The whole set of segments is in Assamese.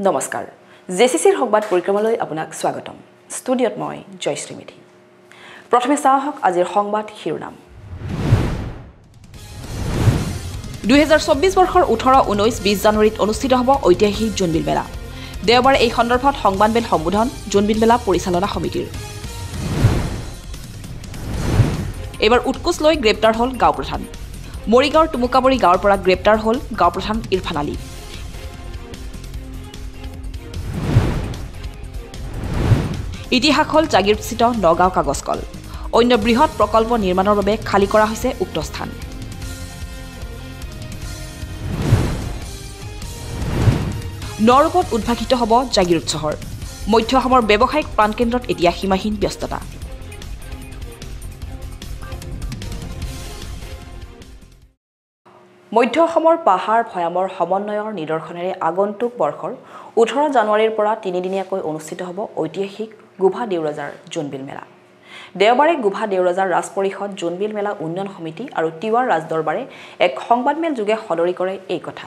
নমস্কাৰ জেচিচিৰ সংবাদ পৰিক্ৰমালৈ আপোনাক স্বাগতম ষ্টুডিঅত মই জয়শ্ৰী মেধি প্ৰথমে চাওক আজিৰ সংবাদ শিৰোনাম 2024 বৰ্ষৰ 18 19 20 জানুৱাৰীত অনুষ্ঠিত হ'ব ঐতিহাসিক জোনবিল মেলা দেওবাৰে এই সন্দৰ্ভত সংবাদমেল সম্বোধন জোনবিল মেলা পৰিচালনা সমিতিৰ এবাৰ উৎকোচ লৈ গ্ৰেপ্তাৰ হ'ল গাঁও প্ৰধান মৰিগাঁৱৰ টুমুকাবৰী গাঁৱৰ পৰা গ্ৰেপ্তাৰ হ'ল গাঁও প্ৰধান ইৰফান আলী ইতিহাস হ'ল জাগিৰোডস্থিত নগাঁও কাগজ কল অন্য বৃহৎ প্ৰকল্প নিৰ্মাণৰ বাবে খালী কৰা হৈছে উক্ত স্থান নৰূপত উদ্ভাসিত হ'ব জাগিৰোড চহৰ মধ্য অসমৰ ব্যৱসায়িক প্ৰাণকেন্দ্ৰত এতিয়া সীমাহীন ব্যস্ততা মধ্য অসমৰ পাহাৰ ভৈয়ামৰ সমন্বয়ৰ নিদৰ্শনেৰে আগন্তুক বৰ্ষৰ 18 জানুৱাৰীৰ পৰা তিনিদিনীয়াকৈ অনুষ্ঠিত হ'ব ঐতিহাসিক গোভা দেউৰজাৰ জোনবিল মেলা দেওবাৰে গোভা দেউৰজাৰ ৰাজ পৰিষদ জোনবিল মেলা উন্নয়ন সমিতি আৰু তিৱাৰ ৰাজদৰবাৰে এক সংবাদমেল যোগে সদৰি কৰে এই কথা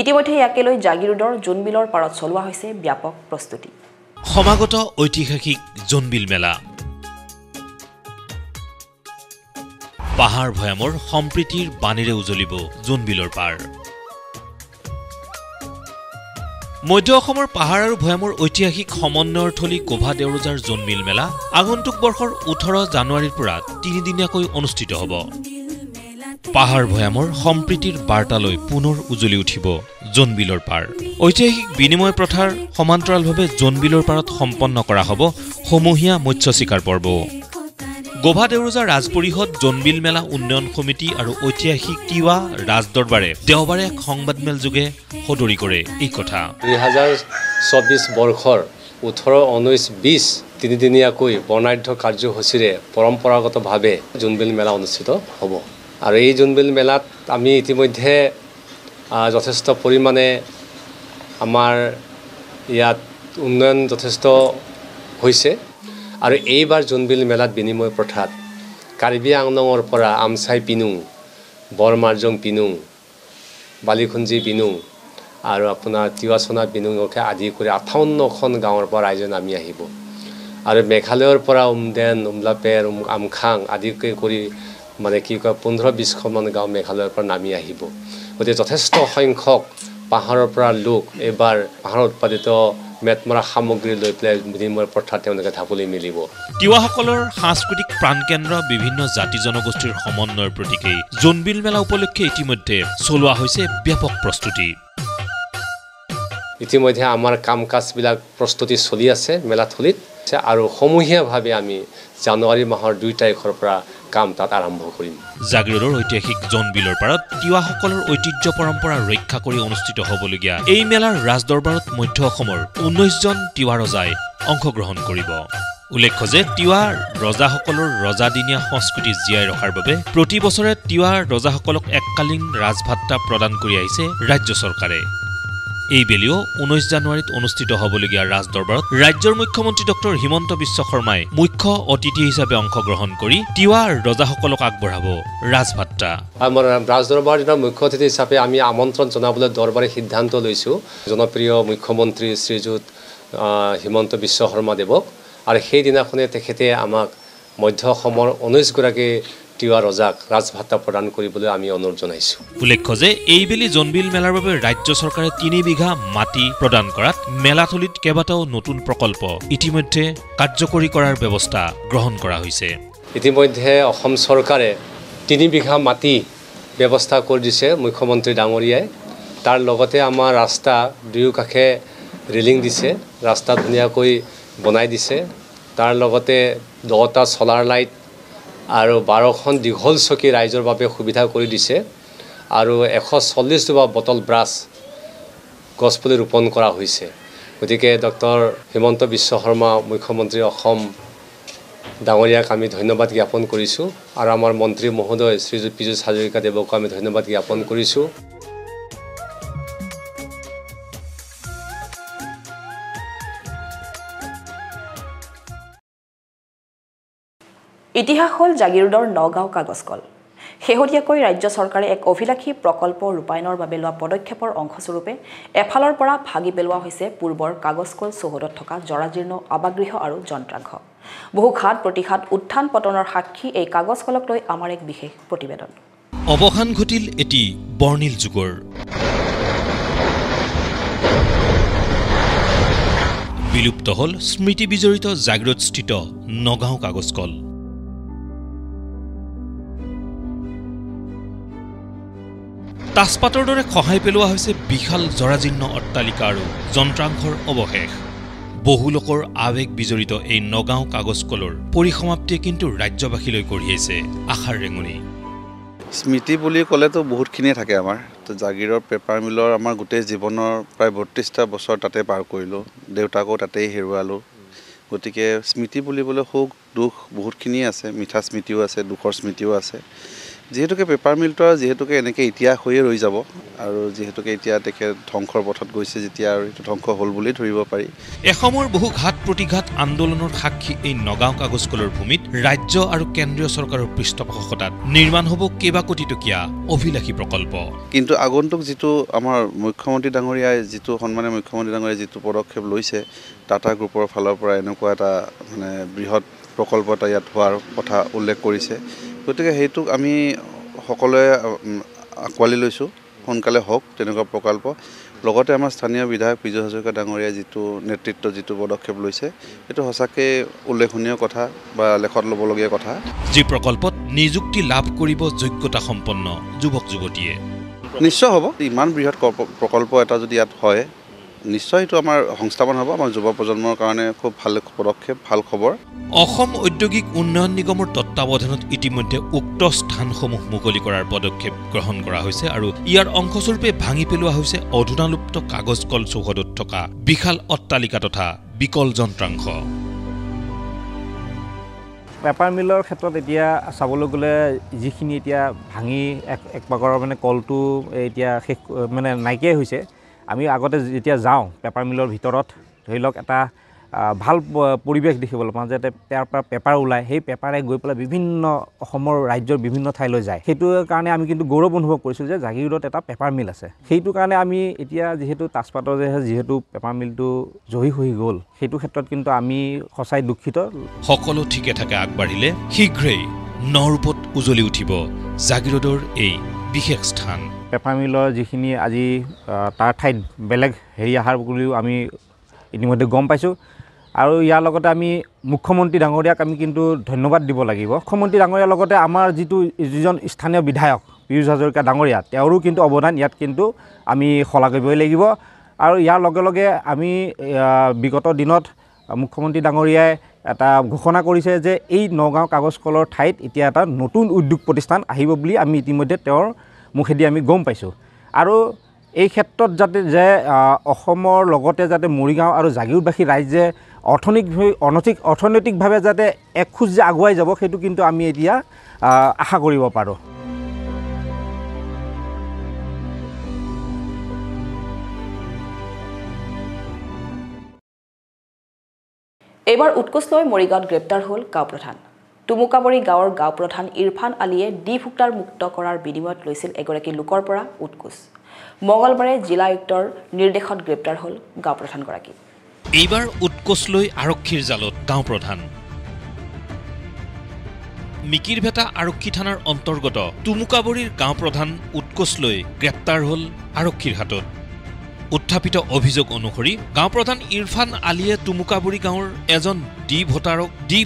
ইতিমধ্যে ইয়াকে লৈ জাগিৰোডৰ জোনবিলৰ পাৰত চলোৱা হৈছে ব্যাপক প্ৰস্তুতি সমাগত ঐতিহাসিক জোনবিল মেলা পাহাৰ ভৈয়ামৰ সম্প্ৰীতিৰ বাণীৰে উজলিব জোনবিলৰ পাৰ মধ্য অসমৰ পাহাৰ আৰু ভৈয়ামৰ ঐতিহাসিক সমন্বয়ৰ থলী গোভা দেউৰজাৰ জোনবিল মেলা আগন্তুক বৰ্ষৰ 18 জানুৱাৰীৰ পৰা তিনিদিনীয়াকৈ অনুষ্ঠিত হ'ব পাহাৰ ভৈয়ামৰ সম্প্ৰীতিৰ বাৰ্তালৈ পুনৰ উজলি উঠিব জোনবিলৰ পাৰ ঐতিহাসিক বিনিময় প্ৰথাৰ সমান্তৰালভাৱে জোনবিলৰ পাৰত সম্পন্ন কৰা হ'ব সমূহীয়া মৎস্য চিকাৰ পৰ্ব গোভা দেউৰজাৰ ৰাজ পৰিষদ জোনবিল মেলা উন্নয়ন সমিতি আৰু ঐতিহাসিক তিৱা ৰাজদৰবাৰে দেওবাৰে এক সংবাদমেল যোগে সদৰি কৰে এই কথা 2024 বৰ্ষৰ 18 19 20 তিনিদিনীয়াকৈ বৰ্ণাঢ্য কাৰ্যসূচীৰে পৰম্পৰাগতভাৱে জোনবিল মেলা অনুষ্ঠিত হ'ব আৰু এই জোনবিল মেলাত আমি ইতিমধ্যে যথেষ্ট পৰিমাণে আমাৰ ইয়াত উন্নয়ন যথেষ্ট হৈছে আৰু এইবাৰ জোনবিল মেলাত বিনিময় প্ৰথাত কাৰ্বি আংলঙৰ পৰা আমচাই পিনুং বৰমাৰ্জং পিনুং বালিখুঞ্জি পিনুং আৰু আপোনাৰ তিৱাচনা পিনুঙকে আদি কৰি 58খন গাঁৱৰ পৰা ৰাইজে নামি আহিব আৰু মেঘালয়ৰ পৰা উমদেন উমলাপেৰ আমখাং আদিকে কৰি মানে কি কয় 15-20খনমান গাঁও মেঘালয়ৰ পৰা নামি আহিব গতিকে যথেষ্ট সংখ্যক পাহাৰৰ পৰা লোক এইবাৰ পাহাৰত উৎপাদিত মেটমৰা সামগ্ৰী লৈ পেলাই বিনিময় প্ৰথা তেওঁলোকে ঢাপলি মিলিব তিৱাসকলৰ সাংস্কৃতিক প্ৰাণকেন্দ্ৰ বিভিন্ন জাতি জনগোষ্ঠীৰ সমন্বয়ৰ প্ৰতীকেই জোনবিল মেলা উপলক্ষে ইতিমধ্যে চলোৱা হৈছে ব্যাপক প্ৰস্তুতি ইতিমধ্যে আমাৰ কাম কাজবিলাক প্ৰস্তুতি চলি আছে মেলাথলীত আৰু সমূহীয়াভাৱে আমি জানুৱাৰী মাহৰ 2 তাৰিখৰ পৰা কাম তাত আৰম্ভ কৰিম জাগিৰোডৰ ঐতিহাসিক জোনবিলৰ পাৰত তিৱাসকলৰ ঐতিহ্য পৰম্পৰা ৰক্ষা কৰি অনুষ্ঠিত হ'বলগীয়া এই মেলাৰ ৰাজদৰবাৰত মধ্য অসমৰ 19জন তিৱা ৰজাই অংশগ্ৰহণ কৰিব উল্লেখ্য যে তিৱা ৰজাসকলৰ ৰজাদিনীয়া সংস্কৃতি জীয়াই ৰখাৰ বাবে প্ৰতি বছৰে তিৱা ৰজাসকলক এককালীন ৰাজভাত্তা প্ৰদান কৰি আহিছে ৰাজ্য চৰকাৰে এই বেলিও 19 জানুৱাৰীত অনুষ্ঠিত হ'বলগীয়া ৰাজদৰবাৰত ৰাজ্যৰ মুখ্যমন্ত্ৰী ডক্টৰ হিমন্ত বিশ্ব শৰ্মাই মুখ্য অতিথি হিচাপে অংশগ্ৰহণ কৰি তিৱা ৰজাসকলক আগবঢ়াব ৰাজভাত্তা আমাৰ ৰাজদৰবাৰৰ মুখ্য অতিথি হিচাপে আমি আমন্ত্ৰণ জনাবলৈ দৰবাৰে সিদ্ধান্ত লৈছো জনপ্ৰিয় মুখ্যমন্ত্ৰী শ্ৰীযুত হিমন্ত বিশ্ব শৰ্মা দেৱক আৰু সেই দিনাখনে তেখেতে আমাক মধ্য অসমৰ 19 গৰাকী তিৱা ৰজাক ৰাজভাত্তা প্ৰদান কৰিবলৈ আমি অনুৰোধ জনাইছো উল্লেখ্য যে এইবেলি জোনবিল মেলাৰ বাবে ৰাজ্য চৰকাৰে 3 বিঘা মাটি প্ৰদান কৰাত মেলাথলীত কেইবাটাও নতুন প্ৰকল্প ইতিমধ্যে কাৰ্যকৰী কৰাৰ ব্যৱস্থা গ্ৰহণ কৰা হৈছে ইতিমধ্যে অসম চৰকাৰে 3 বিঘা মাটি ব্যৱস্থা কৰি দিছে মুখ্যমন্ত্ৰী ডাঙৰীয়াই তাৰ লগতে আমাৰ ৰাস্তা দুয়োকাষে ৰেলিং দিছে ৰাস্তা ধুনীয়াকৈ বনাই দিছে তাৰ লগতে 10টা সোলাৰ লাইট আৰু 12খন দীঘল চকী ৰাইজৰ বাবে সুবিধা কৰি দিছে আৰু 140 জোপা বটল ব্ৰাছ গছপুলি ৰোপণ কৰা হৈছে গতিকে ডক্টৰ হিমন্ত বিশ্ব শৰ্মা মুখ্যমন্ত্ৰী অসম ডাঙৰীয়াক আমি ধন্যবাদ জ্ঞাপন কৰিছোঁ আৰু আমাৰ মন্ত্ৰী মহোদয় শ্ৰীযুত পীযুষ হাজৰিকা দেৱকো আমি ধন্যবাদ জ্ঞাপন কৰিছোঁ ইতিহাস হ'ল জাগিৰোডৰ নগাঁও কাগজ কল শেহতীয়াকৈ ৰাজ্য চৰকাৰে এক অভিলাষী প্ৰকল্প ৰূপায়ণৰ বাবে লোৱা পদক্ষেপৰ অংশস্বৰূপে এফালৰ পৰা ভাগি পেলোৱা হৈছে পূৰ্বৰ কাগজ কল চৌহদত থকা জৰাজীৰ্ণ আৱাসগৃহ আৰু যন্ত্ৰাংশ। বহু ঘাত প্ৰতিঘাত উত্থান পতনৰ সাক্ষী এই কাগজ কলক লৈ আমাৰ এক বিশেষ প্ৰতিবেদন। অৱসান ঘটিল এটি বৰ্ণিল যুগৰ। বিলুপ্ত হল স্মৃতি বিজড়িত জাগিৰোডস্থিত নগাঁও কাগজ কল। তাছপাতৰ দৰে খহাই পেলোৱা হৈছে বিশাল জৰাজীৰ্ণ অট্টালিকা আৰু যন্ত্ৰাংশৰ অৱশেষ। বহু লোকৰ আৱেগ বিজড়িত এই নগাঁও কাগজ কলৰ পৰিসমাপ্তিয়ে কিন্তু ৰাজ্যবাসীলৈ কঢ়িয়াইছে আশাৰ ৰেঙনি। স্মৃতি বুলি ক'লেতো বহুতখিনিয়ে থাকে আমাৰ। তো জাগিৰৰ পেপাৰ মিলৰ আমাৰ গোটেই জীৱনৰ প্ৰায় ৩২টা বছৰ তাতে পাৰ কৰিলোঁ। দেউতাকো তাতেই হেৰুৱালোঁ। গতিকে স্মৃতি বুলিবলৈ সুখ দুখ বহুতখিনিয়ে আছে। মিঠা স্মৃতিও আছে, দুখৰ স্মৃতিও আছে। যিহেতুকে পেপাৰ মিলটো যিহেতুকে এনেকৈ ইতিহাস হৈয়ে ৰৈ যাব আৰু যিহেতুকে এতিয়া তেখেত ধ্বংসৰ পথত গৈছে যেতিয়া আৰু এইটো ধ্বংস হ'ল বুলি ধৰিব পাৰি। এসময়ৰ বহু ঘাত প্ৰতিঘাত আন্দোলনৰ সাক্ষী এই নগাঁও কাগজ কলৰ ভূমিত ৰাজ্য আৰু কেন্দ্ৰীয় চৰকাৰৰ পৃষ্ঠপোষকতাত নিৰ্মাণ হ'ব কেইবা কোটি টকীয়া অভিলাষী প্ৰকল্প। কিন্তু আগন্তুক যিটো আমাৰ মুখ্যমন্ত্ৰী ডাঙৰীয়াই যিটো সন্মানীয় মুখ্যমন্ত্ৰী ডাঙৰীয়াই যিটো পদক্ষেপ লৈছে টাটা গ্ৰুপৰ ফালৰ পৰা এনেকুৱা এটা বৃহৎ প্ৰকল্প এটা ইয়াত হোৱাৰ কথা উল্লেখ কৰিছে। গতিকে সেইটোক আমি সকলোৱে আঁকোৱালি লৈছোঁ। সোনকালে হওক তেনেকুৱা প্ৰকল্প। লগতে আমাৰ স্থানীয় বিধায়ক বিজয় হাজৰিকা ডাঙৰীয়াই যিটো নেতৃত্ব যিটো পদক্ষেপ লৈছে সেইটো সঁচাকৈ উল্লেখনীয় কথা বা লেখত ল'বলগীয়া কথা। যি প্ৰকল্পত নিযুক্তি লাভ কৰিব যোগ্যতা সম্পন্ন যুৱক যুৱতীয়ে। নিশ্চয় হ'ব। ইমান বৃহৎ প্ৰকল্প এটা যদি ইয়াত হয় নিশ্চয় এইটো আমাৰ সংস্থাপন হ'ব। আমাৰ যুৱ প্ৰজন্মৰ কাৰণে খুব ভাল পদক্ষেপ, ভাল খবৰ। অসম ঔদ্যোগিক উন্নয়ন নিগমৰ তত্বাৱধানত ইতিমধ্যে উক্ত স্থানসমূহ মুকলি কৰাৰ পদক্ষেপ গ্ৰহণ কৰা হৈছে আৰু ইয়াৰ অংশস্বৰূপে ভাঙি পেলোৱা হৈছে অধুনালুপ্ত কাগজ কল চৌহদত থকা বিশাল অট্টালিকা তথা বিকল যন্ত্ৰাংশ। পেপাৰ মিলৰ ক্ষেত্ৰত এতিয়া চাবলৈ গ'লে যিখিনি এতিয়া ভাঙি এক প্ৰকাৰৰ কলটো এতিয়া শেষ নাইকিয়াই হৈছে। আমি আগতে যেতিয়া যাওঁ পেপাৰ মিলৰ ভিতৰত ধৰি লওক এটা ভাল পৰিৱেশ দেখিবলৈ পাওঁ, যাতে তাৰ পৰা পেপাৰ ওলায়। সেই পেপাৰে গৈ পেলাই বিভিন্ন অসমৰ ৰাজ্যৰ বিভিন্ন ঠাইলৈ যায়। সেইটো কাৰণে আমি কিন্তু গৌৰৱ অনুভৱ কৰিছোঁ যে জাগিৰোডত এটা পেপাৰ মিল আছে। সেইটো কাৰণে আমি এতিয়া যিহেতু তাছপাতৰ যিহেতু পেপাৰ মিলটো জহি হৈ গ'ল, সেইটো ক্ষেত্ৰত কিন্তু আমি সঁচাই দুখিত। সকলো ঠিকে থাকে আগবাঢ়িলে শীঘ্ৰেই নৰূপত উজলি উঠিব জাগিৰোডৰ এই বিশেষ স্থান। পেপাৰ মিলৰ যিখিনি আজি তাৰ ঠাইত বেলেগ অহাৰ বুলিও আমি ইতিমধ্যে গম পাইছোঁ। আৰু ইয়াৰ লগতে আমি মুখ্যমন্ত্ৰী ডাঙৰীয়াক আমি কিন্তু ধন্যবাদ দিব লাগিব। মুখ্যমন্ত্ৰী ডাঙৰীয়াৰ লগতে আমাৰ যিজন স্থানীয় বিধায়ক পীযুষ হাজৰিকা ডাঙৰীয়া, তেওঁৰো কিন্তু অৱদান ইয়াত কিন্তু আমি শলাগ কৰিবই লাগিব। আৰু ইয়াৰ লগে লগে আমি বিগত দিনত মুখ্যমন্ত্ৰী ডাঙৰীয়াই এটা ঘোষণা কৰিছে যে এই নগাঁও কাগজ কলৰ ঠাইত এতিয়া এটা নতুন উদ্যোগ প্ৰতিষ্ঠান আহিব বুলি আমি ইতিমধ্যে তেওঁৰ মুখেদি আমি গম পাইছোঁ। আৰু এই ক্ষেত্ৰত যাতে অসমৰ লগতে যাতে মৰিগাঁও আৰু জাগিৰোডবাসী ৰাইজে অৰ্থনৈতিকভাৱে যাতে এক খোজ যে আগুৱাই যাব, সেইটো কিন্তু আমি এতিয়া আশা কৰিব পাৰোঁ। এইবাৰ উৎকোচ লৈ মৰিগাঁৱত গ্ৰেপ্তাৰ হ'ল গাঁও প্ৰধান। টুমুকাবৰী গাঁৱৰ গাঁও প্ৰধান ইৰফান আলীয়ে ডি ভোক্তাৰ মুক্ত কৰাৰ বিনিময়ত লৈছিল এগৰাকী লোকৰ পৰা উৎকোচ। মঙলবাৰে জিলা আয়ুক্তৰ নিৰ্দেশত গ্ৰেপ্তাৰ হ'ল গাঁও প্ৰধানগৰাকী। এইবাৰ উৎকোচ লৈ আৰক্ষীৰ জালত গাঁও প্ৰধান। মিকিৰভেটা আৰক্ষী থানাৰ অন্তৰ্গত টুমুকাবৰীৰ গাঁও প্ৰধান উৎকোচ লৈ গ্ৰেপ্তাৰ হ'ল আৰক্ষীৰ হাতত। উত্থাপিত অভিযোগ অনুসৰি গাঁও প্ৰধান ইৰফান আলীয়ে টুমুকাবৰী গাঁৱৰ এজন ডি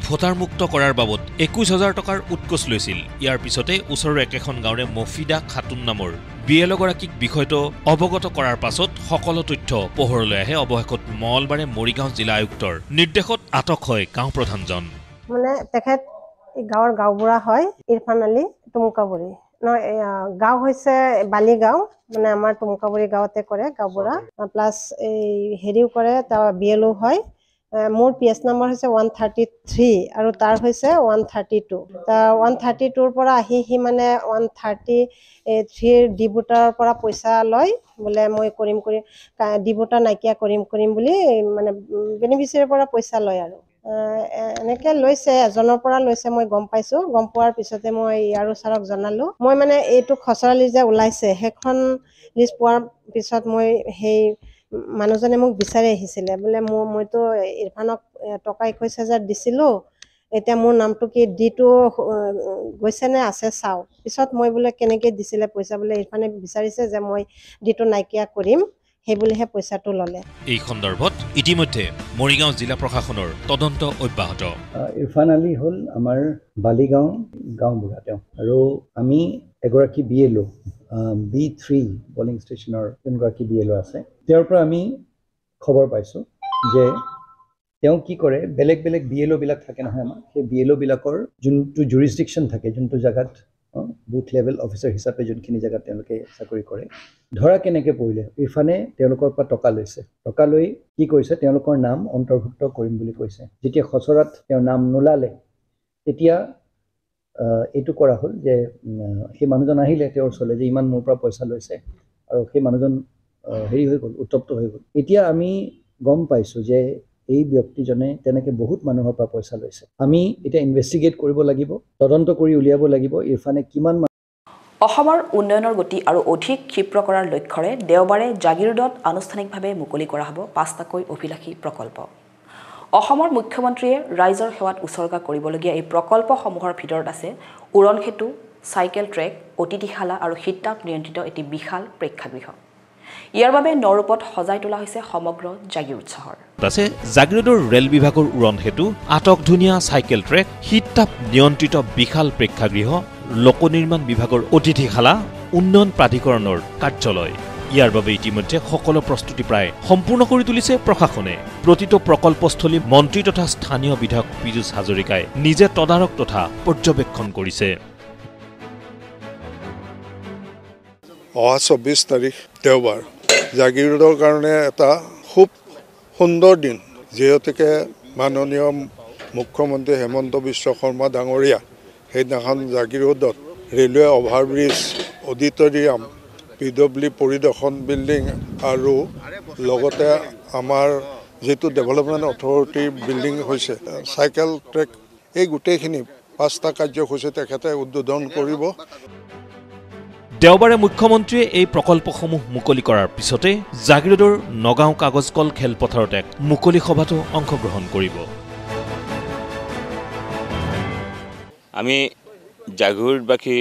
ভোটাৰ মুক্ত কৰাৰ বাবদ ২১,০০০ টকাৰ উৎকোচ লৈছিল। ইয়াৰ পিছতে ওচৰৰ একেখন গাঁৱৰে মফিদা খাতুন নামৰ বিএলঅ'গৰাকীক বিষয়টো অৱগত কৰাৰ পাছত সকলো তথ্য পোহৰলৈ আহে। অৱশেষত মঙলবাৰে মৰিগাঁও জিলা আয়ুক্তৰ নিৰ্দেশত আটক হয় গাঁও প্ৰধানজন। তেখেত গাঁৱৰ গাঁওবুঢ়া হয় ইৰফান আলী টুমুকাবৰী। গাঁও হৈছে বালিগাঁও, আমাৰ টুমুকাবৰী গাঁৱতে কৰে গাঁওবুঢ়া। প্লাছ হেৰিও কৰে, তাৰ বিএলঅ' হয়। মোৰ পিএছ নম্বৰ হৈছে 133 আৰু তাৰ হৈছে 132। 132ৰ পৰা আহি সি 133 ডি ভোটাৰৰ পৰা পইচা লয় বোলে, মই কৰিম ডি ভোটাৰ নাইকিয়া কৰিম বুলি বেনিফিচিয়াৰীৰ পৰা পইচা লয় আৰু এনেকৈ লৈছে, এজনৰ পৰা লৈছে, মই গম পাইছোঁ। গম পোৱাৰ পিছতে মই ইয়াৰো ছাৰক জনালোঁ। মই মানে এইটো খচৰা লিষ্ট যে ওলাইছে, সেইখন লিষ্ট পোৱাৰ পিছত মই সেই মানুহজনে মোক বিচাৰি আহিছিলে, বোলে মইতো ইৰফানক টকা 21,000 দিছিলোঁ, এতিয়া মোৰ নামটো কি ডিটো গৈছেনে আছে চাওঁ। পিছত মই বোলে কেনেকৈ দিছিলে পইচা, বোলে ইৰফানে বিচাৰিছে যে মই ডিটো নাইকিয়া কৰিম, সেইবুলিহে পইচাটো ল'লে। এই সন্দৰ্ভত ইতিমধ্যে মৰিগাঁও জিলা প্ৰশাসনৰ তদন্ত অব্যাহত। ইৰফান আলী হ'ল আমাৰ বালিগাঁও গাঁওবুঢ়া তেওঁ, আৰু আমি এগৰাকী BLO B3 পলিং ষ্টেচনৰ এগৰাকী BLO আছে, তেওঁৰ পৰা আমি খবৰ পাইছোঁ যে তেওঁ কি কৰে, বেলেগ বেলেগ BLO বিলাক থাকে নহয় আমাৰ, সেই BLO বিলাকৰ যোনটো জুৰিছডিকশ্যন থাকে, যোনটো জেগাত বুথ লেভেল অফিচাৰ হিচাপে যোনখিনি জেগাত তেওঁলোকে চাকৰি কৰে, ধৰা কেনেকৈ পৰিলে, ইৰফানে তেওঁলোকৰ পৰা টকা লৈছে, টকা লৈ কি কৰিছে, তেওঁলোকৰ নাম অন্তৰ্ভুক্ত কৰিম বুলি কৈছে। যেতিয়া খচৰাত তেওঁৰ নাম নোলালে, তেতিয়া এইটো কৰা হ'ল যে সেই মানুহজন আহিলে তেওঁৰ ওচৰলৈ যে ইমান মোৰ পৰা পইচা লৈছে, আৰু সেই মানুহজন হেৰি হৈ গ'ল, উত্তপ্ত হৈ গ'ল। এতিয়া আমি গম পাইছোঁ যে এই ব্যক্তিজনে তেনেকৈ বহুত মানুহৰ পৰা পইচা লৈছে। আমি এতিয়া ইনভেষ্টিগেট কৰিব লাগিব, তদন্ত কৰি উলিয়াব লাগিব ইৰফানে কিমান। অসমৰ উন্নয়নৰ গতি আৰু অধিক ক্ষীপ্ৰ কৰাৰ লক্ষ্যৰে দেওবাৰে জাগিৰোডত আনুষ্ঠানিকভাৱে মুকলি কৰা হ'ব 5টাকৈ অভিলাষী প্ৰকল্প। অসমৰ মুখ্যমন্ত্ৰীয়ে ৰাইজৰ সেৱাত উচৰ্গা কৰিবলগীয়া এই প্ৰকল্পসমূহৰ ভিতৰত আছে উৰণ সেতু, চাইকেল ট্ৰেক, অতিথিশালা আৰু শীততাপ নিয়ন্ত্ৰিত এটি বিশাল প্ৰেক্ষাগৃহ। ইয়াৰ বাবে নৰূপত সজাই তোলা হৈছে সমগ্ৰ জাগিৰোড চহৰ। আছে জাগিৰোডৰ ৰেল বিভাগৰ উৰণ সেতু, আটকধুনীয়া চাইকেল ট্ৰেক, শীততাপ নিয়ন্ত্ৰিত বিশাল প্ৰেক্ষাগৃহ, লোক নিৰ্মাণ বিভাগৰ অতিথিশালা, উন্নয়ন প্ৰাধিকৰণৰ কাৰ্যালয়। ইয়াৰ বাবে ইতিমধ্যে সকলো প্ৰস্তুতি প্ৰায় সম্পূৰ্ণ কৰি তুলিছে প্ৰশাসনে। প্ৰতিটো প্ৰকল্পস্থলী মন্ত্ৰী তথা স্থানীয় বিধায়ক পীযুষ হাজৰিকাই নিজে তদাৰক তথা পৰ্যবেক্ষণ কৰিছে। 24 তাৰিখ দেওবাৰ জাগিৰোডৰ কাৰণে এটা খুব সুন্দৰ দিন, যিহেতুকে মাননীয় মুখ্যমন্ত্ৰী হেমন্ত বিশ্ব শৰ্মা ডাঙৰীয়া সেইদিনাখন জাগিৰোডত ৰেলৱে অভাৰব্ৰিজ, অডিটৰিয়াম, PW পৰিদৰ্শন বিল্ডিং আৰু লগতে আমাৰ যিটো ডেভেলপমেণ্ট অথৰিটিৰ বিল্ডিং হৈছে, চাইকেল ট্ৰেক, এই গোটেইখিনি 5টা কাৰ্যসূচী তেখেতে উদ্বোধন কৰিব। দেওবাৰে মুখ্যমন্ত্ৰীয়ে এই প্ৰকল্পসমূহ মুকলি কৰাৰ পিছতে জাগিৰোডৰ নগাঁও কাগজকল খেলপথাৰত এক মুকলি সভাতো অংশগ্ৰহণ কৰিব। আমি জাগিৰোডবাসী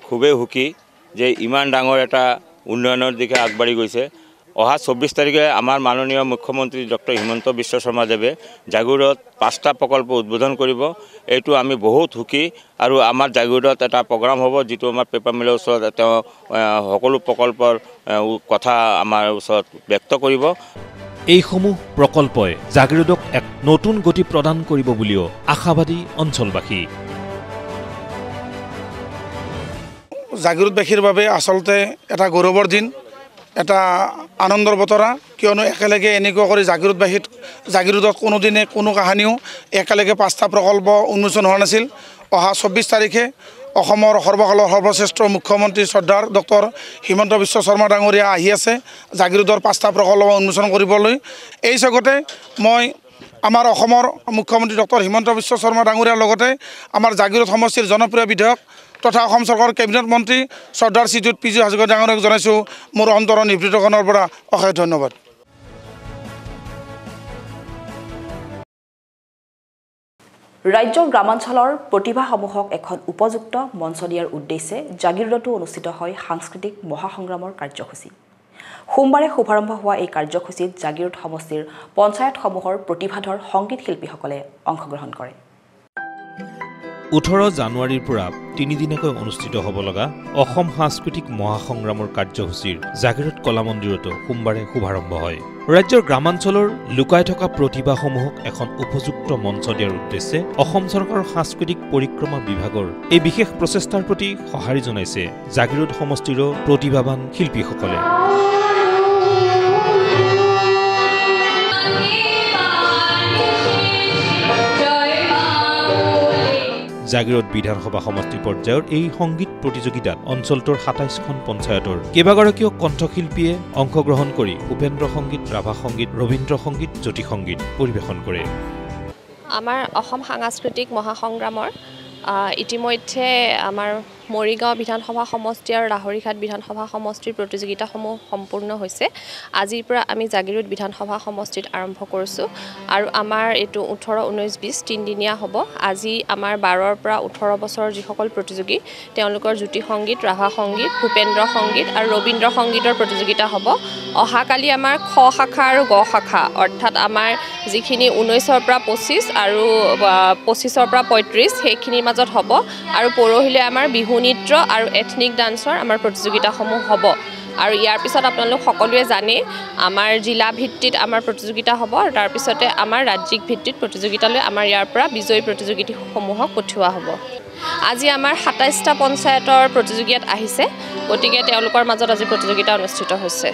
খুবেই সুখী যে ইমান ডাঙৰ এটা উন্নয়নৰ দিশে আগবাঢ়ি গৈছে। অহা 24 তাৰিখে আমাৰ মাননীয় মুখ্যমন্ত্ৰী ডক্টৰ হিমন্ত বিশ্ব শৰ্মাদেৱে জাগিৰোডত 5টা প্ৰকল্প উদ্বোধন কৰিব। এইটো আমি বহুত সুখী, আৰু আমাৰ জাগিৰোডত এটা প্ৰগ্ৰাম হ'ব, যিটো আমাৰ পেপাৰ মিলৰ ওচৰত তেওঁ সকলো প্ৰকল্পৰ কথা আমাৰ ওচৰত ব্যক্ত কৰিব। এইসমূহ প্ৰকল্পই জাগিৰোডক এক নতুন গতি প্ৰদান কৰিব বুলিও আশাবাদী অঞ্চলবাসী। জাগিৰোডবাসীৰ বাবে আচলতে এটা গৌৰৱৰ দিন, এটা আনন্দৰ বতৰা, কিয়নো একেলগে এনেকুৱা কৰি জাগিৰোডত কোনোদিনে কোনো কাহানিও একেলগে 5টা প্ৰকল্প উন্মোচন হোৱা নাছিল। অহা 24 তাৰিখে অসমৰ সৰ্বকালৰ সৰ্বশ্ৰেষ্ঠ মুখ্যমন্ত্ৰী শ্ৰদ্ধাৰ ডক্টৰ হিমন্ত বিশ্ব শৰ্মা ডাঙৰীয়া আহি আছে জাগিৰোডৰ 5টা প্ৰকল্প উন্মোচন কৰিবলৈ। এই জগতে মই আমাৰ অসমৰ মুখ্যমন্ত্ৰী ডক্টৰ হিমন্ত বিশ্ব শৰ্মা ডাঙৰীয়াৰ লগতে আমাৰ জাগিৰোড সমষ্টিৰ জনপ্ৰিয় বিধায়ক তথা অসম চৰকাৰৰ কেবিনেট মন্ত্ৰী শ্ৰদ্ধাৰ শ্ৰীযুত পীযুষ হাজৰিকা ডাঙৰীয়াক জনাইছোঁ মোৰ অন্তৰৰ নিভৃতকৰণৰ পৰা অশেষ ধন্যবাদ। ৰাজ্যৰ গ্ৰামাঞ্চলৰ প্ৰতিভাসমূহক এখন উপযুক্ত মঞ্চ দিয়াৰ উদ্দেশ্যে জাগিৰোডতো অনুষ্ঠিত হয় সাংস্কৃতিক মহাসংগ্ৰামৰ কাৰ্যসূচী। সোমবাৰে শুভাৰম্ভ হোৱা এই কাৰ্যসূচীত জাগিৰোড সমষ্টিৰ পঞ্চায়তসমূহৰ প্ৰতিভাধৰ সংগীত শিল্পীসকলে অংশগ্ৰহণ কৰে। 18 জানুৱাৰীৰ পৰা 3 দিনকৈ অনুষ্ঠিত হ'ব লগা অসম সাংস্কৃতিক মহাসংগ্ৰামৰ কাৰ্যসূচীৰ জাগিৰোড কলা মন্দিৰতো সোমবাৰে শুভাৰম্ভ হয়। ৰাজ্যৰ গ্ৰামাঞ্চলৰ লুকাই থকা প্ৰতিভাসমূহক এখন উপযুক্ত মঞ্চ দিয়াৰ উদ্দেশ্যে অসম চৰকাৰৰ সাংস্কৃতিক পৰিক্ৰমা বিভাগৰ এই বিশেষ প্ৰচেষ্টাৰ প্ৰতি সঁহাৰি জনাইছে জাগিৰোড সমষ্টিৰ প্ৰতিভাৱান শিল্পীসকলে। জাগিৰোড বিধানসভা সমষ্টি পৰ্যায়ৰ এই সংগীত প্ৰতিযোগিতাত অঞ্চলটোৰ 27খন পঞ্চায়তৰ কেইবাগৰাকীও কণ্ঠশিল্পীয়ে অংশগ্ৰহণ কৰি উপেন্দ্ৰ সংগীত, ৰাভা সংগীত, ৰবীন্দ্ৰ সংগীত, জ্যোতি সংগীত পৰিৱেশন কৰে। আমাৰ অসম সাংস্কৃতিক মহাসংগ্ৰামৰ ইতিমধ্যে আমাৰ মৰিগাঁও বিধানসভা সমষ্টি আৰু লাহৰীঘাট বিধানসভা সমষ্টিৰ প্ৰতিযোগিতাসমূহ সম্পূৰ্ণ হৈছে। আজিৰ পৰা আমি জাগিৰোড বিধানসভা সমষ্টিত আৰম্ভ কৰিছোঁ আৰু আমাৰ এইটো 18, 19, 20 তিনিদিনীয়া হ'ব। আজি আমাৰ 12ৰ পৰা 18 বছৰৰ যিসকল প্ৰতিযোগী তেওঁলোকৰ জ্যোতি সংগীত, ৰাভা সংগীত, ভূপেন্দ্ৰ সংগীত আৰু ৰবীন্দ্ৰ সংগীতৰ প্ৰতিযোগিতা হ'ব। অহাকালি আমাৰ খ শাখা আৰু গ শাখা অৰ্থাৎ আমাৰ যিখিনি 19ৰ পৰা 25 আৰু 25ৰ পৰা 35 সেইখিনিৰ মাজত হ'ব আৰু পৰহিলৈ আমাৰ বিহু নৃত্য আৰু এথনিক ডান্সৰ আমাৰ প্ৰতিযোগিতাসমূহ হ'ব। আৰু ইয়াৰ পিছত আপোনালোক সকলোৱে জানে আমাৰ জিলা ভিত্তিত আমাৰ প্ৰতিযোগিতা হ'ব আৰু তাৰপিছতে আমাৰ ৰাজ্যিক ভিত্তিত প্ৰতিযোগিতালৈ আমাৰ ইয়াৰ পৰা বিজয়ী প্ৰতিযোগীসমূহক পঠিওৱা হ'ব। আজি আমাৰ 27টা পঞ্চায়তৰ প্ৰতিযোগিতাত আহিছে, গতিকে তেওঁলোকৰ মাজত আজি প্ৰতিযোগিতা অনুষ্ঠিত হৈছে।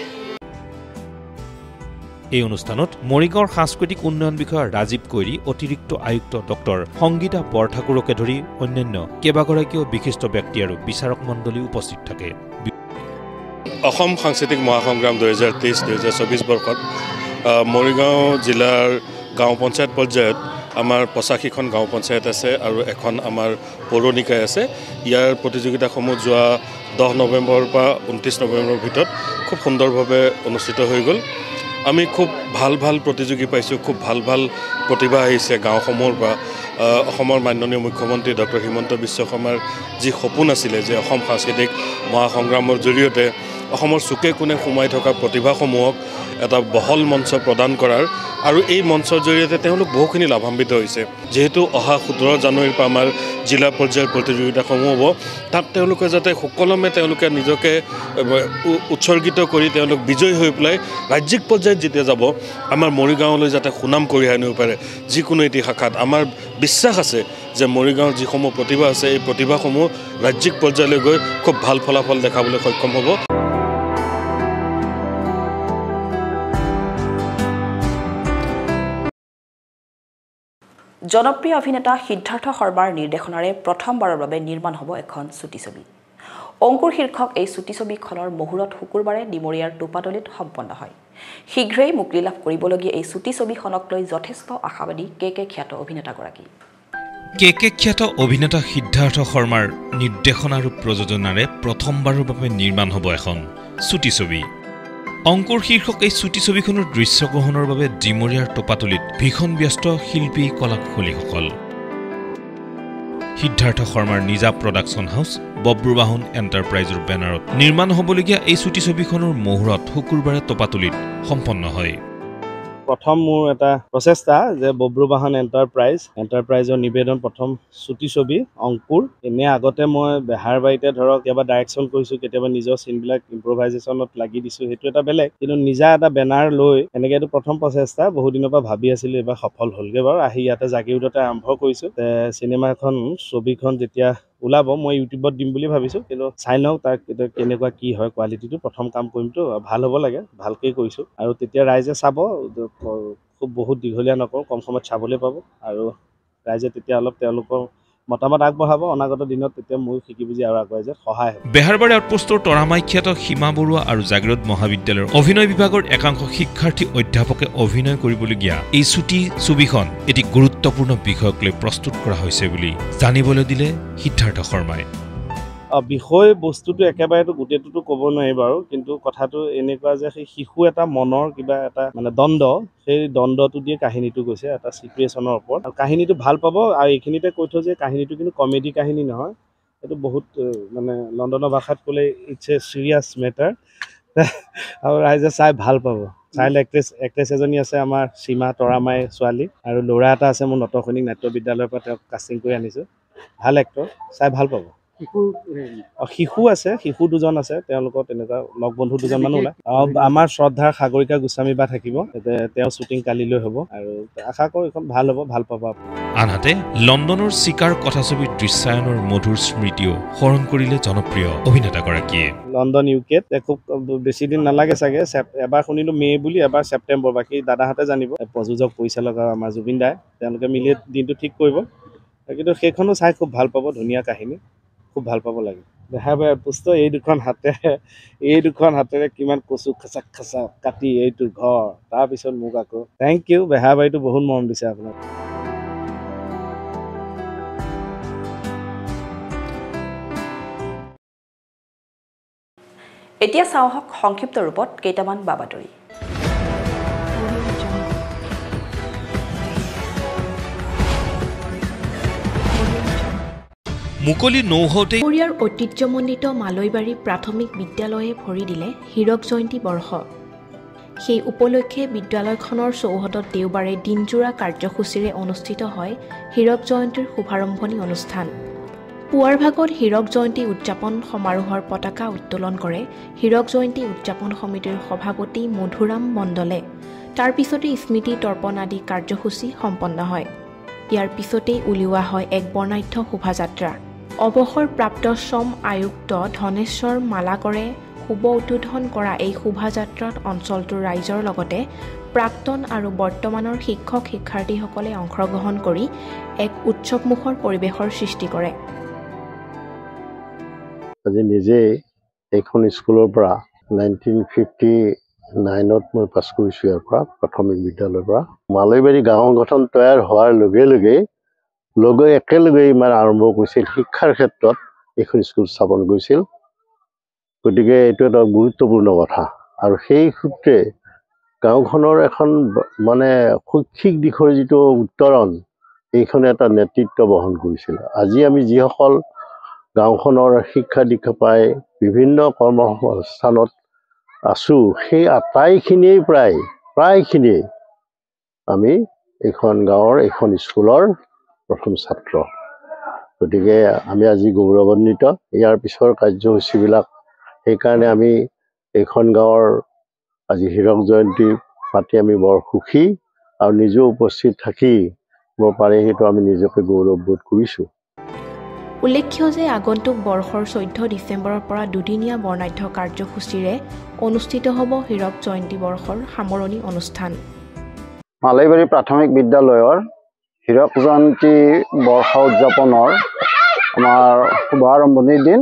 এই অনুষ্ঠানত মৰিগাঁৱৰ সাংস্কৃতিক উন্নয়ন বিষয়া ৰাজীৱ কৈৰী, অতিৰিক্ত আয়ুক্ত ডক্টৰ সংগীতা বৰঠাকুৰকে ধৰি অন্যান্য কেইবাগৰাকীও বিশিষ্ট ব্যক্তি আৰু বিচাৰক মণ্ডলী উপস্থিত থাকে। অসম সাংস্কৃতিক মহাসংগ্ৰাম 2023-2024 বৰ্ষত মৰিগাঁও জিলাৰ গাঁও পঞ্চায়ত পৰ্যায়ত আমাৰ 85খন গাঁও পঞ্চায়ত আছে আৰু এখন আমাৰ পৌৰ নিকায় আছে। ইয়াৰ প্ৰতিযোগিতাসমূহ যোৱা 10 নৱেম্বৰৰ পৰা 29 নৱেম্বৰৰ ভিতৰত খুব সুন্দৰভাৱে অনুষ্ঠিত হৈ গ'ল। আমি খুব ভাল প্ৰতিযোগী পাইছোঁ, খুব ভাল প্ৰতিভা আহিছে গাঁওসমূহৰ পৰা। অসমৰ মাননীয় মুখ্যমন্ত্ৰী ডক্টৰ হিমন্ত বিশ্ব শৰ্মাৰ যি সপোন আছিলে যে অসম সাংস্কৃতিক মহাসংগ্ৰামৰ জৰিয়তে অসমৰ চুকে কোণে সোমাই থকা প্ৰতিভাসমূহক এটা বহল মঞ্চ প্ৰদান কৰাৰ আৰু এই মঞ্চৰ জৰিয়তে তেওঁলোক বহুখিনি লাভান্বিত হৈছে। যেহেতু অহা 17 জানুৱাৰীৰ পৰা আমাৰ জিলা পৰ্যায়ৰ প্ৰতিযোগিতাসমূহ হ'ব, তাত তেওঁলোকে যাতে সুকলমে তেওঁলোকে নিজকে উৎসৰ্গিত কৰি তেওঁলোক বিজয়ী হৈ পেলাই ৰাজ্যিক পৰ্যায়ত যেতিয়া যাব আমাৰ মৰিগাঁৱলৈ যাতে সুনাম কঢ়িয়াই আনিব পাৰে। যিকোনো এটি শাখাত আমাৰ বিশ্বাস আছে যে মৰিগাঁৱৰ যিসমূহ প্ৰতিভা আছে এই প্ৰতিভাসমূহ ৰাজ্যিক পৰ্যায়লৈ গৈ খুব ভাল ফলাফল দেখাবলৈ সক্ষম হ'ব। জনপ্ৰিয় অভিনেতা সিদ্ধাৰ্থ শৰ্মাৰ নিৰ্দেশনাৰে প্ৰথমবাৰৰ বাবে নিৰ্মাণ হ'ব এখন চুটি ছবি। অংকুৰ শীৰ্ষক এই চুটি ছবিখনৰ মুহূৰ্ত শুকুৰবাৰে ডিমৰীয়াৰ টোপাতলিত সম্পন্ন হয়। শীঘ্ৰেই মুক্তি লাভ কৰিবলগীয়া এই চুটি ছবিখনক লৈ যথেষ্ট আশাবাদী কে খ্যাত অভিনেতাগৰাকী। কে খ্যাত অভিনেতা সিদ্ধাৰ্থ শৰ্মাৰ নিৰ্দেশনা আৰু প্ৰযোজনাৰে প্ৰথমবাৰৰ বাবে নিৰ্মাণ হ'ব এখন চুটি ছবি। অংকুৰ শীৰ্ষক এই চুটি ছবিখনৰ দৃশ্যগ্ৰহণৰ বাবে ডিমৰীয়াৰ টোপাতলিত ভীষণ ব্যস্ত শিল্পী কলাকুশলীসকল। সিদ্ধাৰ্থ শৰ্মাৰ নিজা প্ৰডাকশ্যন হাউচ বব্ৰুবাহন এণ্টাৰপ্ৰাইজৰ বেনাৰত নিৰ্মাণ হ'বলগীয়া এই চুটি ছবিখনৰ মুহূৰ্ত শুকুৰবাৰে টোপাতলিত সম্পন্ন হয়। প্ৰথম মোৰ এটা প্ৰচেষ্টা যে বব্ৰুবাহন এণ্টাৰপ্ৰাইজৰ নিবেদন প্ৰথম চুটি ছবি অংকুৰ। এনে আগতে মই বেহাৰবাৰীতে ধৰক কেতিয়াবা ডাইৰেকশ্যন কৰিছোঁ, কেতিয়াবা নিজৰ চিনবিলাক ইম্প্ৰভাইজেশ্যনত লাগি দিছোঁ, সেইটো এটা বেলেগ। কিন্তু নিজা এটা বেনাৰ লৈ এনেকৈ এইটো প্ৰথম প্ৰচেষ্টা। বহুদিনৰ পৰা ভাবি আছিলোঁ, এইবাৰ সফল হ'লগৈ বাৰু। আহি ইয়াতে জাগিৰোডতে আৰম্ভ কৰিছোঁ। চিনেমাখন ছবিখন যেতিয়া ওলাব মই ইউটিউবত দিম বুলি ভাবিছোঁ, কিন্তু চাই লওঁ তাৰ কেনেকুৱা কি হয় কোৱালিটিটো। প্ৰথম কাম কৰিমতো ভাল হ'ব লাগে, ভালকেই কৰিছোঁ আৰু তেতিয়া ৰাইজে চাব। খুব বহুত দীঘলীয়া নকৰোঁ, কম সময়ত চাবলৈ পাব আৰু ৰাইজে তেতিয়া অলপ তেওঁলোকৰ মতামত আগবঢ়াব অনাগত দিনত। তেতিয়া ময়ো শিকি বুজি আৰু আগুৱাই যোৱাত সহায় হ'ব। বেহাৰবাৰী আউটপোষ্টৰ তৰামাই খ্যাত সীমা বৰুৱা আৰু জাগিৰোড মহাবিদ্যালয়ৰ অভিনয় বিভাগৰ একাংশ শিক্ষাৰ্থী অধ্যাপকে অভিনয় কৰিবলগীয়া এই চুটি ছবিখন এটি গুৰুত্বপূৰ্ণ বিষয়ক লৈ প্ৰস্তুত কৰা হৈছে বুলি জানিবলৈ দিলে সিদ্ধাৰ্থ শৰ্মাই। বিষয় বস্তুটো একেবাৰেতো গোটেইটোতো ক'ব নোৱাৰি বাৰু, কিন্তু কথাটো এনেকুৱা যে সেই শিশু এটা মনৰ কিবা এটা মানে দ্বন্দ্ব, সেই দ্বন্দ্বটো দিয়ে কাহিনীটো গৈছে এটা চিটুৱেশ্যনৰ ওপৰত। আৰু কাহিনীটো ভাল পাব। আৰু এইখিনিতে কৈ থওঁ যে কাহিনীটো কিন্তু কমেডি কাহিনী নহয়, এইটো বহুত মানে লণ্ডনৰ ভাষাত ক'লে ইটছ এ চিৰিয়াছ মেটাৰ। আৰু ৰাইজে চাই ভাল পাব। চাইল্ড এক্ট্ৰেছ এজনী আছে আমাৰ সীমা তৰামাই ছোৱালী, আৰু ল'ৰা এটা আছে মোৰ নটসৈনিক নাট্য বিদ্যালয়ৰ পৰা তেওঁক কাষ্টিং কৰি আনিছোঁ। ভাল এক্টৰ, চাই ভাল পাব। শিশু আছে, শিশু দুজন আছে, তেওঁলোকৰ তেনেকুৱা লগ বন্ধু দুজনমানো ওলায়। আমাৰ শ্ৰদ্ধাৰ সাগৰিকা গোস্বামী বা থাকিব, তেওঁ শ্বুটিং কালিলৈ হ'ব আৰু আশা কৰোঁ এইখন ভাল হ'ব, ভাল পাব। আনহাতে লণ্ডনৰ চিকাৰ কথাছবিৰ দৃশ্যায়নৰ মধুৰ স্মৃতিও স্মৰণ কৰিলে জনপ্ৰিয় অভিনেতাগৰাকীয়ে। লণ্ডন ইউকেত খুব বেছি দিন নালাগে চাগে, এবাৰ শুনিলোঁ মে' বুলি, এবাৰ ছেপ্টেম্বৰ। বাকী দাদাহঁতে জানিব, প্ৰযোজক পৰিচালক আৰু আমাৰ জুবিন দাই, তেওঁলোকে মিলি দিনটো ঠিক কৰিব। কিন্তু সেইখনো চাই খুব ভাল পাব, ধুনীয়া কাহিনী, খুব ভাল পাব লাগে। বেহাৰবাৰী আউটপোষ্ট এই দুখন হাতেৰে কিমান কচু খাচাক কাটি এইটো ঘৰ, তাৰপিছত মোক আকৌ থেংক ইউ। বেহাৰবাৰীটো বহুত মৰম দিছে আপোনাক। এতিয়া চাওঁ হওক সংক্ষিপ্ত ৰূপত কেইটামান বাবাতৰি। মুকলি নৌহতে পৰিয়াৰ ঐতিহ্যমণ্ডিত মালৈবাৰী প্ৰাথমিক বিদ্যালয়ে ভৰি দিলে হীৰক জয়ন্তী বৰ্ষ। সেই উপলক্ষে বিদ্যালয়খনৰ চৌহদত দেওবাৰে দিনজোৰা কাৰ্যসূচীৰে অনুষ্ঠিত হয় হীৰক জয়ন্তীৰ শুভাৰম্ভণি অনুষ্ঠান। পুৱাৰ ভাগত হীৰক জয়ন্তী উদযাপন সমাৰোহৰ পতাকা উত্তোলন কৰে হীৰক জয়ন্তী উদযাপন সমিতিৰ সভাপতি মধুৰাম মণ্ডলে। তাৰ পিছতে স্মৃতি তৰ্পণ আদি কাৰ্যসূচী সম্পন্ন হয়। ইয়াৰ পিছতেই উলিওৱা হয় এক বৰ্ণাঢ্য শোভাযাত্ৰা। অৱসৰপ্ৰাপ্ত শ্ৰম আয়ুক্ত ধনেশ্বৰ মালাকৰে শুভ উদ্বোধন কৰা এই শোভাযাত্ৰাত অঞ্চলটোৰ ৰাইজৰ লগতে প্ৰাক্তন আৰু বৰ্তমানৰ শিক্ষক শিক্ষাৰ্থীসকলে অংশগ্ৰহণ কৰি এক উৎসৱমুখৰ পৰিৱেশৰ সৃষ্টি কৰে। আজি নিজে এইখন স্কুলৰ পৰা 1959ত মই পাছ কৰিছোঁ। ইয়াৰ পৰা প্ৰাথমিক বিদ্যালয়ৰ পৰা মালৈবাৰী গাঁও গঠন তৈয়াৰ হোৱাৰ লগে লগে একেলগে ইমান আৰম্ভ কৰিছিল শিক্ষাৰ ক্ষেত্ৰত এইখন স্কুল স্থাপন কৰিছিল। গতিকে এইটো এটা গুৰুত্বপূৰ্ণ কথা আৰু সেই সূত্ৰে গাঁওখনৰ এখন মানে শৈক্ষিক দিশৰ যিটো উত্তৰণ এইখনে এটা নেতৃত্ব বহন কৰিছিল। আজি আমি যিসকল গাঁওখনৰ শিক্ষা দীক্ষা পাই বিভিন্ন কৰ্মসংস্থানত আছোঁ সেই আটাইখিনিয়ে প্ৰায়খিনিয়ে আমি এইখন গাঁৱৰ এইখন স্কুলৰ প্ৰথম ছাত্ৰ। গতিকে আমি আজি গৌৰৱান্বিত। ইয়াৰ পিছৰ কাৰ্যসূচীবিলাক সেইকাৰণে আমি এইখন গাঁৱৰ আজি হীৰক জয়ন্তী পাতি আমি বৰ সুখী আৰু নিজেও উপস্থিত থাকিব পাৰে সেইটো আমি নিজকে গৌৰৱবোধ কৰিছোঁ। উল্লেখ্য যে আগন্তুক বৰ্ষৰ 14 ডিচেম্বৰৰ পৰা দুদিনীয়া বৰ্ণাঢ্য কাৰ্যসূচীৰে অনুষ্ঠিত হ'ব হীৰক জয়ন্তী বৰ্ষৰ সামৰণি অনুষ্ঠান। মালৈবাৰী প্ৰাথমিক বিদ্যালয়ৰ হীৰক জয়ন্তী বৰ্ষ উদযাপনৰ আমাৰ শুভাৰম্ভণিৰ দিন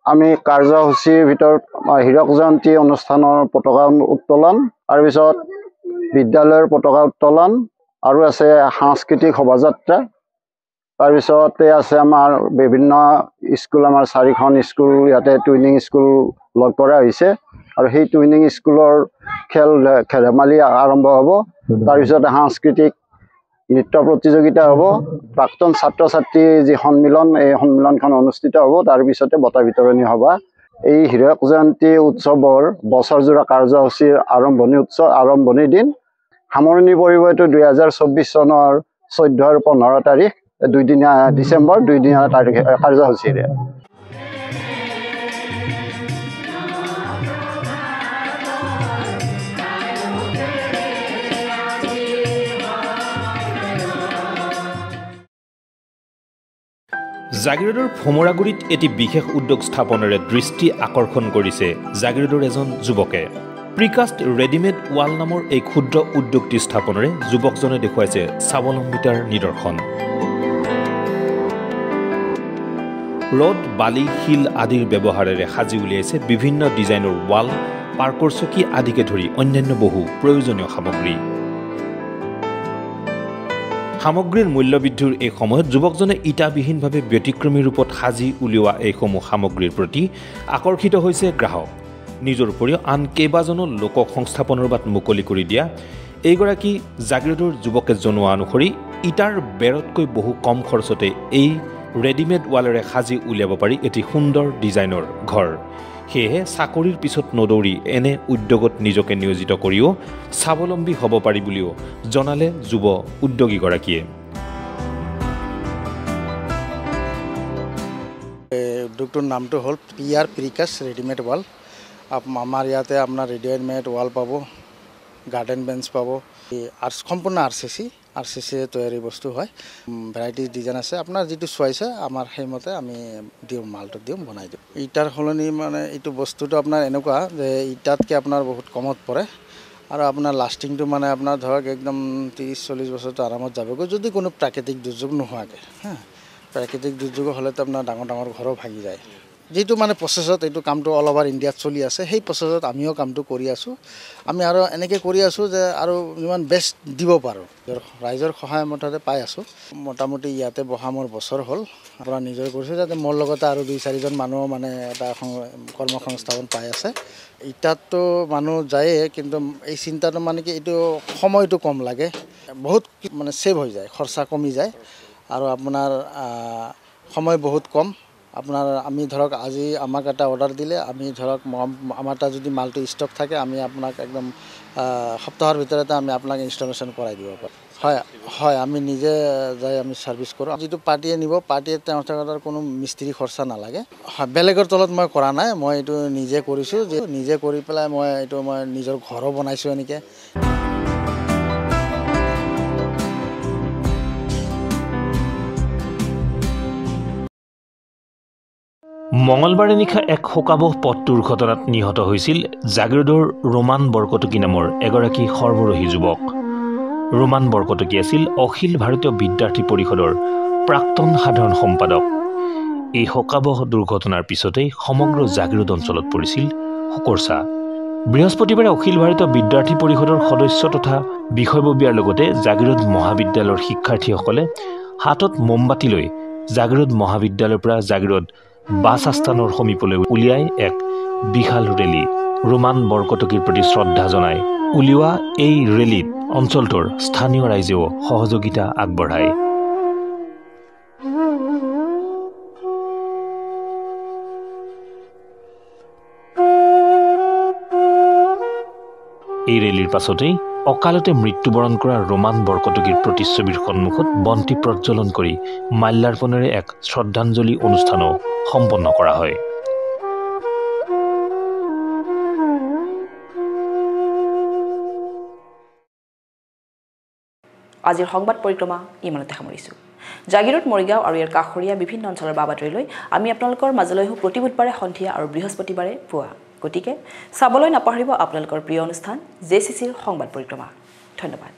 আমি কাৰ্যসূচীৰ ভিতৰত হীৰক জয়ন্তী অনুষ্ঠানৰ পতাকা উত্তোলন, তাৰপিছত বিদ্যালয়ৰ পতাকা উত্তোলন আৰু আছে সাংস্কৃতিক শোভাযাত্ৰা, তাৰপিছতে আছে আমাৰ বিভিন্ন স্কুল, আমাৰ 4খন স্কুল ইয়াতে টুইনিং স্কুল লগ কৰা হৈছে আৰু সেই টুইনিং স্কুলৰ খেল ধেমালি আৰম্ভ হ'ব। তাৰপিছতে সাংস্কৃতিক নৃত্য প্ৰতিযোগিতা হ'ব। প্ৰাক্তন ছাত্ৰ ছাত্ৰীৰ যি সন্মিলন এই সন্মিলনখন অনুষ্ঠিত হ'ব। তাৰপিছতে বঁটা বিতৰণী সভা। এই হীৰক জয়ন্তী উৎসৱৰ বছৰজোৰা কাৰ্যসূচীৰ আৰম্ভণিৰ দিন সামৰণি পৰিব এইটো 2024 চনৰ 14 আৰু 15 তাৰিখ ডিচেম্বৰ দুইদিনীয়া কাৰ্যসূচীৰে। জাগিৰোডৰ ফমৰাগুৰিত এটি বিশেষ উদ্যোগ স্থাপনেৰে দৃষ্টি আকৰ্ষণ কৰিছে জাগিৰোডৰ এজন যুৱকে। প্ৰিকাষ্ট ৰেডিমেড ৱাল নামৰ এই ক্ষুদ্ৰ উদ্যোগটি স্থাপনেৰে যুৱকজনে দেখুৱাইছে স্বাৱলম্বিতাৰ নিদৰ্শন। ৰড, বালি, শিল আদিৰ ব্যৱহাৰেৰে সাজি উলিয়াইছে বিভিন্ন ডিজাইনৰ ৱাল, পাৰ্কৰ চকী আদিকে ধৰি অন্যান্য বহু প্ৰয়োজনীয় সামগ্ৰী। সামগ্ৰীৰ মূল্যবৃদ্ধিৰ এই সময়ত যুৱকজনে ইটাবিহীনভাৱে ব্যতিক্ৰমী ৰূপত সাজি উলিওৱা এইসমূহ সামগ্ৰীৰ প্ৰতি আকৰ্ষিত হৈছে গ্ৰাহক। নিজৰ উপৰিও আন কেইবাজনো লোকক সংস্থাপনৰ বাট মুকলি কৰি দিয়া এইগৰাকী জাগিৰোডৰ যুৱকে জনোৱা অনুসৰি ইটাৰ বেৰতকৈ বহু কম খৰচতে এই ৰেডিমেড ৱালেৰে সাজি উলিয়াব পাৰি এটি সুন্দৰ ডিজাইনৰ ঘৰ। সেয়েহে চাকৰিৰ পিছত নদৌৰি এনে উদ্যোগত নিজকে নিয়োজিত কৰিও স্বাৱলম্বী হ'ব পাৰি বুলিও জনালে যুৱ উদ্যোগীগৰাকীয়ে। উদ্যোগটোৰ নামটো হ'ল PR প্ৰিকাষ্ট ৰেডিমেড ৱাল। আমাৰ ইয়াতে আপোনাৰ ৰেডিমেড ৱাল পাব, গাৰ্ডেন বেঞ্চ পাব, সম্পূৰ্ণ RCC তৈয়াৰী বস্তু হয়। ভেৰাইটিজ ডিজাইন আছে, আপোনাৰ যিটো চইচ হয় আমাৰ সেইমতে আমি মালটো বনাই দিওঁ। ইটাৰ সলনি মানে এইটো বস্তুটো আপোনাৰ এনেকুৱা যে ইটাতকৈ আপোনাৰ বহুত কমত পৰে আৰু আপোনাৰ লাষ্টিংটো মানে আপোনাৰ ধৰক একদম 30-40 বছৰটো আৰামত যাবগৈ যদি কোনো প্ৰাকৃতিক দুৰ্যোগ নোহোৱাকৈ। প্ৰাকৃতিক দুৰ্যোগ হ'লেতো আপোনাৰ ডাঙৰ ডাঙৰ ঘৰো ভাঙি যায়। যিটো মানে প্ৰচেছত এইটো কামটো অল অভাৰ ইণ্ডিয়াত চলি আছে সেই প্ৰচেছত আমিও কামটো কৰি আছোঁ আমি আৰু এনেকৈ কৰি আছোঁ যে আৰু যিমান বেষ্ট দিব পাৰোঁ ৰাইজৰ সহায় মুঠতে পাই আছোঁ মোটামুটি ইয়াতে বহা মোৰ বছৰ হ'ল আপোনাৰ নিজে কৰিছোঁ যাতে মোৰ লগতে আৰু 2-4জন মানুহ মানে এটা কৰ্মসংস্থাপন পাই আছে ইটাততো মানুহ যায়ে কিন্তু এই চিন্তাটো মানে কি এইটো সময়টো কম লাগে বহুত মানে সেভ হৈ যায় খৰচা কমি যায় আৰু আপোনাৰ সময় বহুত কম আপোনাৰ আমি ধৰক আজি আমাক এটা অৰ্ডাৰ দিলে আমি ধৰক আমাৰ তাত যদি মালটো ষ্টক থাকে আমি আপোনাক একদম সপ্তাহৰ ভিতৰতে আমি আপোনাক ইনষ্টলেশ্যন কৰাই দিব পাৰোঁ হয় আমি নিজে যাই আমি ছাৰ্ভিচ কৰোঁ যিটো পাৰ্টিয়ে নিব পাৰ্টিয়ে তেওঁলোকৰ কোনো মিস্ত্ৰী খৰচা নালাগে হয় বেলেগৰ তলত মই কৰা নাই মই এইটো নিজে কৰিছোঁ যে নিজে কৰি পেলাই মই এইটো মই নিজৰ ঘৰো বনাইছোঁ এনেকৈ মঙলবাৰে নিশা এক শোকাবহ পথ দুৰ্ঘটনাত নিহত হৈছিল জাগিৰোডৰ ৰোমান বৰকটকী নামৰ এগৰাকী সৰ্বৰোহী যুৱক ৰোমান বৰকটকী আছিল অখিল ভাৰতীয় বিদ্যাৰ্থী পৰিষদৰ প্ৰাক্তন সাধাৰণ সম্পাদক এই শোকাবহ দুৰ্ঘটনাৰ পিছতেই সমগ্ৰ জাগিৰোড অঞ্চলত পৰিছিল শোকৰ ছাঁ বৃহস্পতিবাৰে অখিল ভাৰতীয় বিদ্যাৰ্থী পৰিষদৰ সদস্য তথা বিষয়ববীয়াৰ লগতে জাগিৰোড মহাবিদ্যালয়ৰ শিক্ষাৰ্থীসকলে হাতত মমবাতি লৈ জাগিৰোড মহাবিদ্যালয়ৰ পৰা জাগিৰোড বাছ আস্থানৰ সমীপলৈ উলিয়াই এক বিশাল ৰেলী ৰোমান বৰকটকীৰ প্ৰতি শ্ৰদ্ধা জনাই উলিওৱা এই ৰেলীত অঞ্চলটোৰ স্থানীয় ৰাইজেও সহযোগিতা আগবঢ়ায় এই ৰেলীৰ পাছতেই অকালতে মৃত্যুবৰণ কৰা ৰোমান বৰকটকীৰ প্ৰতিচ্ছবিৰ সন্মুখত বন্তি প্ৰজ্বলন কৰি মাল্যাৰ্পণেৰে এক শ্ৰদ্ধাঞ্জলি অনুষ্ঠানো সম্পন্ন কৰা হয় আজিৰ সংবাদ পৰিক্ৰমা ইমানতে সামৰিছোঁ জাগিৰোড মৰিগাঁও আৰু ইয়াৰ কাষৰীয়া বিভিন্ন অঞ্চলৰ বাবাতৰিলৈ আমি আপোনালোকৰ মাজলৈ প্ৰতি বুধবাৰে সন্ধিয়া আৰু বৃহস্পতিবাৰে পুৱা গতিকে চাবলৈ নাপাহৰিব আপোনালোকৰ প্ৰিয় অনুষ্ঠান JCCৰ সংবাদ পৰিক্ৰমা ধন্যবাদ